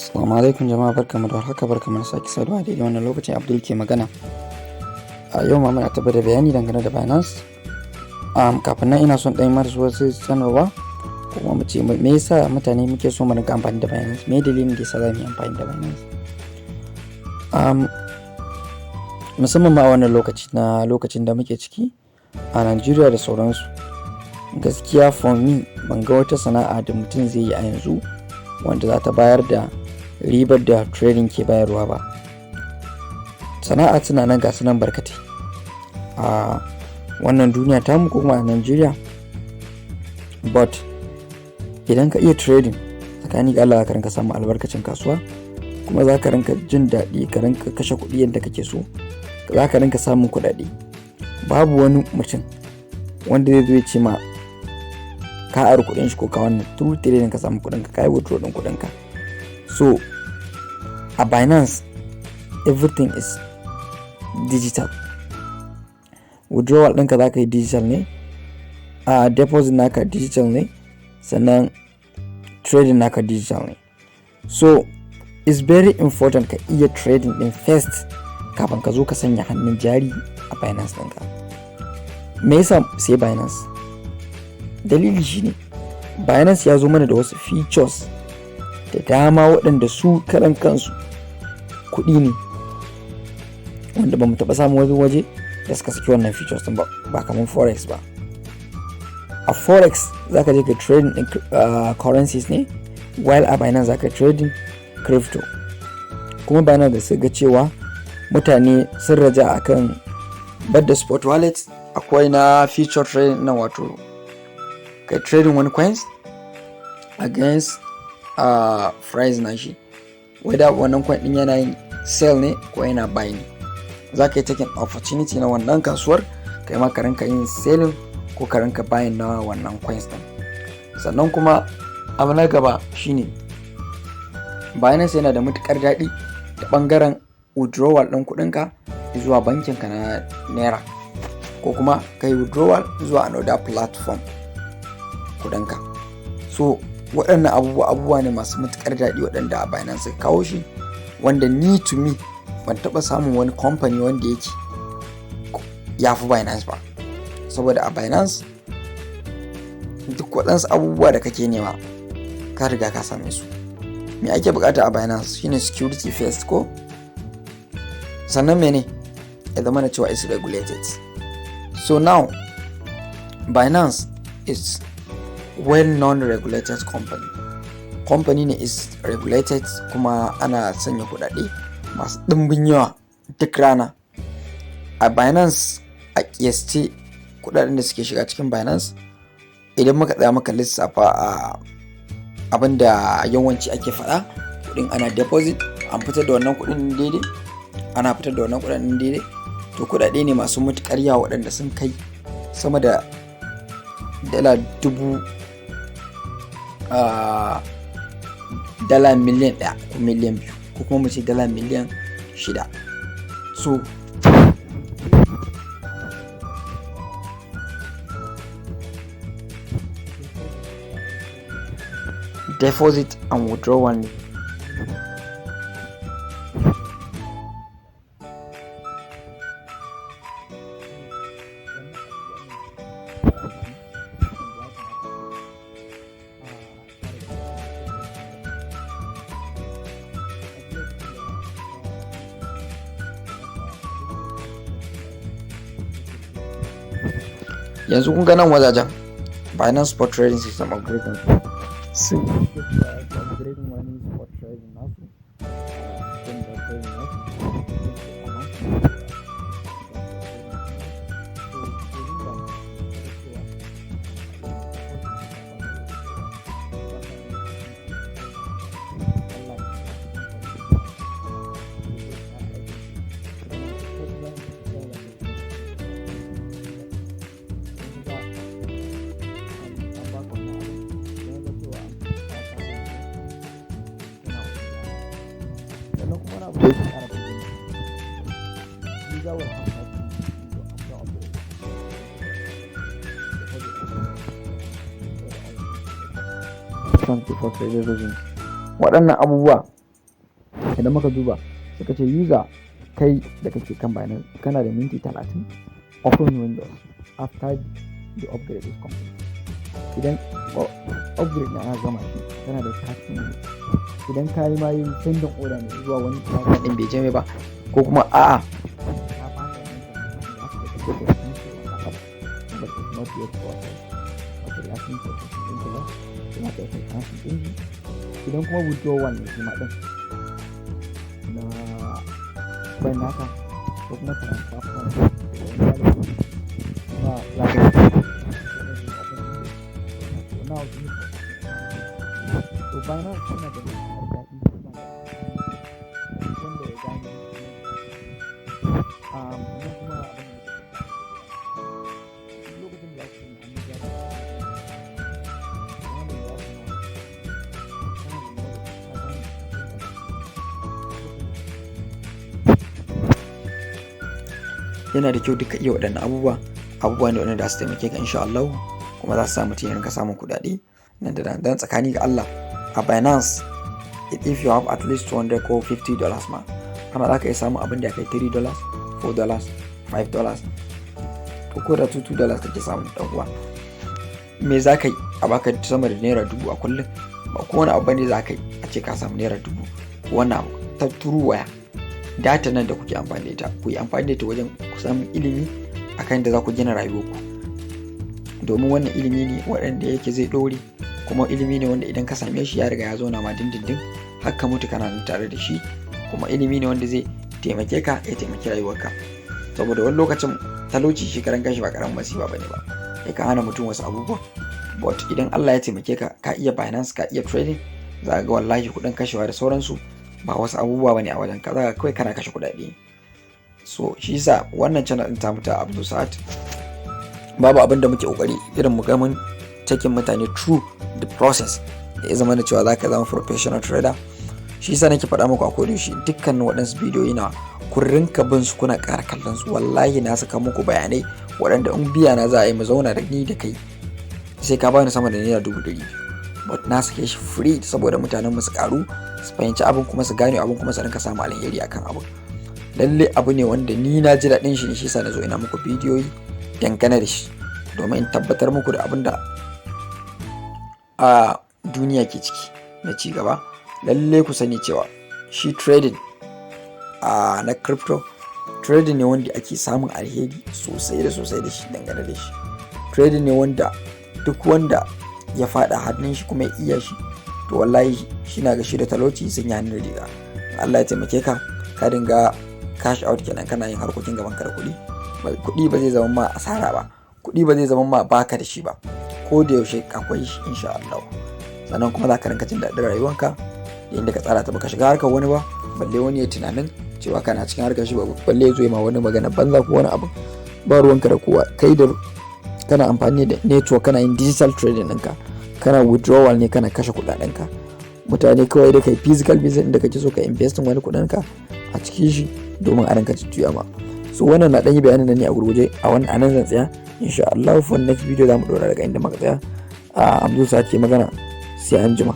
Assalamu alaikum jama'a, barkamu da warhaka, barkamu da sake saduwa daidai wannan lokacin. Abdul ke magana. A yau ma muna tabbata da bayani dangane da Binance. Kafin nan ina son ɗan marasu wasu sanarwa, kuma mu ce me yasa mutane muke so mu rinka amfani da Binance, me dalilin da yasa za mu yi amfani da Binance. Musamman ma a wannan lokacin da muke ciki a Najeriya da sauransu. Gaskiya for me ban ga wata sana'a da mutum zai yi a yanzu wanda za ta bayar da ribar da trading ke bayarwa ba. Sana'a tana nan ga sunan barkatai a wannan duniya tamu ko kuma a Najeriya, but idan ka iya trading tsakani ga Allah za ka rinka samun albarkacin kasuwa, kuma za ka rinka jin daɗi, ka rinka kashe kuɗi yadda kake so, za ka rinka samun kuɗaɗe. Babu wani mutum wanda zai zo ya ce ma ka ari kuɗin shi ko ka wannan through trading ka samu kuɗin ka yi withdraw ɗin kuɗin ka. So a Binance everything is digital. Withdrawal ɗinka za ka yi digital ne, a deposit naka digital ne, sannan trading naka digital ne. So it's very important ka iya trading ɗin first kafin ka zo ka sanya hannun jari a Binance ɗinka. Me yasa sai Binance? Dalili shine Binance ya zo mana da wasu features da dama waɗanda su karan kansu kuɗi ne wanda ba mu taɓa samun wani waje da suka saki wannan features ɗin ba kamar forex ba. A forex za ka je ka trading ɗin currencies ne, while a Binance za ka trading crypto. Kuma Binance da suka ga cewa mutane sun raja akan bada spot wallet, akwai na feature trading na wato kai trading wani coins against price na shi, whether wannan coin din yana yin sell ne ko yana buy ne. Za ka yi taking opportunity na wannan kasuwar kai ma ka rinka yin selling ko ka rinka buying na wannan coins din. Sannan kuma abu na gaba shine Binance yana da matukar daɗi ta bangaren withdrawal ɗin kuɗinka zuwa bankinka na naira, ko kuma kai withdrawal zuwa another platform kuɗinka. So waɗannan abubuwa ne masu matukar daɗi waɗanda a Binance suka kawo shi, wanda ni to me ban taɓa samun wani company wanda yake ya fi Binance ba. Saboda a Binance duk waɗansu abubuwa da kake nema ka riga ka same su. Me ake bukata a Binance shine security first ko, sannan mene ya zama na cewa is regulated. So now Binance is well-known regulated company ne, is regulated, kuma ana sanya kuɗaɗe masu ɗimbin yawa duk rana a Binance. A kiyasce kuɗaɗen da suke shiga cikin Binance, idan muka tsaya muka lissafa a abinda yawanci ake faɗa, kuɗin ana deposit an fitar da wannan kuɗin daidai, ana fitar da wannan kuɗin daidai, to kuɗaɗe ne masu matuƙar yawa waɗanda sun kai sama da dala miliyan 1 ko miliyan 2 ko kuma mu ce dala miliyan 6. So deposit and withdrawal ne. Yanzu kun ga nan wajajen Binance Spot Trading System upgrading sun upgrading wani spot trading nasu waɗannan abubuwa idan muka duba suka ce user kai da kake kan Binance kana da minti 30 open windows after the upgrade is complete. Idan upgrade na gama shi kana da 30 minutes. Idan ka yi ma yin sending order ne zuwa wani tsaka din bai je mai ba ko kuma a'a idan kuma withdrawal ne shi ma din na bayan naka ko kuma transfer na lafiya to Binance suna da daɗi wanda ya gane idan kuma lokacin da ake yana da kyau duka iya waɗannan abubuwa ne waɗanda su taimake ka insha Allah, kuma za su sa mutum ya rinka samun kuɗaɗe nan da nan. Dan tsakani ga Allah a Binance if you have at least $200 ko $50 ma kana za ka iya samun abin da ya kai $3, $4, $5 to ko da $2 kake samun dan uwa. Me za ka yi a baka sama da naira 1000 a kullum? Ba kowane abu ne za ka yi a ce ka samu naira 1000. Wannan ta turu waya data nan da kuke amfani da ita ku yi amfani da ita wajen ku samu ilimi akan da za ku gina rayuwarku, domin wannan ilimi ne waɗanda yake zai ɗore, kuma ilimi ne wanda idan ka same shi ya riga ya zauna ma dindindin har ka mutu kana nan tare da shi, kuma ilimi ne wanda zai taimake ka ya taimaki rayuwarka. Saboda wani lokacin talauci shi karan kanshi ba karamin masifa bane ba, ya ka hana mutum wasu abubuwa, but idan Allah ya taimake ka ka iya Binance ka iya trading, za ga wallahi kuɗin kashewa da sauransu ba wasu abubuwa bane a wajen ka, za ka kawai kana kashe kuɗaɗe. So shi yasa wannan channel din ta mutu Abdul Sa'ad babu abin da muke kokari irin mu ga mun taking mutane through the process da ya zama da cewa zaka zama professional trader. Shi yasa nake faɗa muku a koda shi dukkanin waɗansu bidiyoyi na ku rinka bin su kuna ƙara kallon su, wallahi na saka muku bayanai waɗanda in biya na za a yi mu zauna da ni da kai sai ka bani sama da naira 200, but na sake shi free saboda mutanen mu su karu su fahimci abin kuma su gane abin kuma su rinka samu alheri akan abin. Lalle abu ne wanda ni na ji daɗin shi ne, shi yasa na zo ina muku bidiyoyi dangane da shi domin in tabbatar muku da abin da a duniya ke ciki na ci gaba. Lalle ku sani cewa shi trading na crypto trading ne wanda ake samun alheri sosai da sosai da shi. Dangane da shi trading ne wanda duk wanda ya faɗa hannun shi kuma ya iya shi to wallahi shi na ga shi da talauci sun yi hannun riga. Allah ya taimake ka ka dinga cash out kenan kana yin harkokin gaban ka da kuɗi ba zai zama ma asara ba, kuɗi ba zai zama ma baka da shi ba, ko da yaushe akwai shi insha Allah. Sannan kuma za ka rinka jin daɗin rayuwanka inda ka tsara ta, baka shiga harkar wani ba balle wani ya tunanin cewa kana cikin harkar shi ba, balle ya zo ma wani magana banza ko wani abu. Ba ruwanka da kowa, kai da kana amfani da network kana yin digital trading ɗinka, kana withdrawal ne kana kashe kuɗaɗenka. Mutane kawai da kai physical business inda kake so ka investin wani kuɗinka a cikin shi domin a ranka jujjuya ma. So wannan na ɗan yi bayanin da ni a gurguje a nan zan tsaya insha Allah. For next video za mu ɗora daga inda muka tsaya. Abdul Sa'ad ke magana, sai an jima.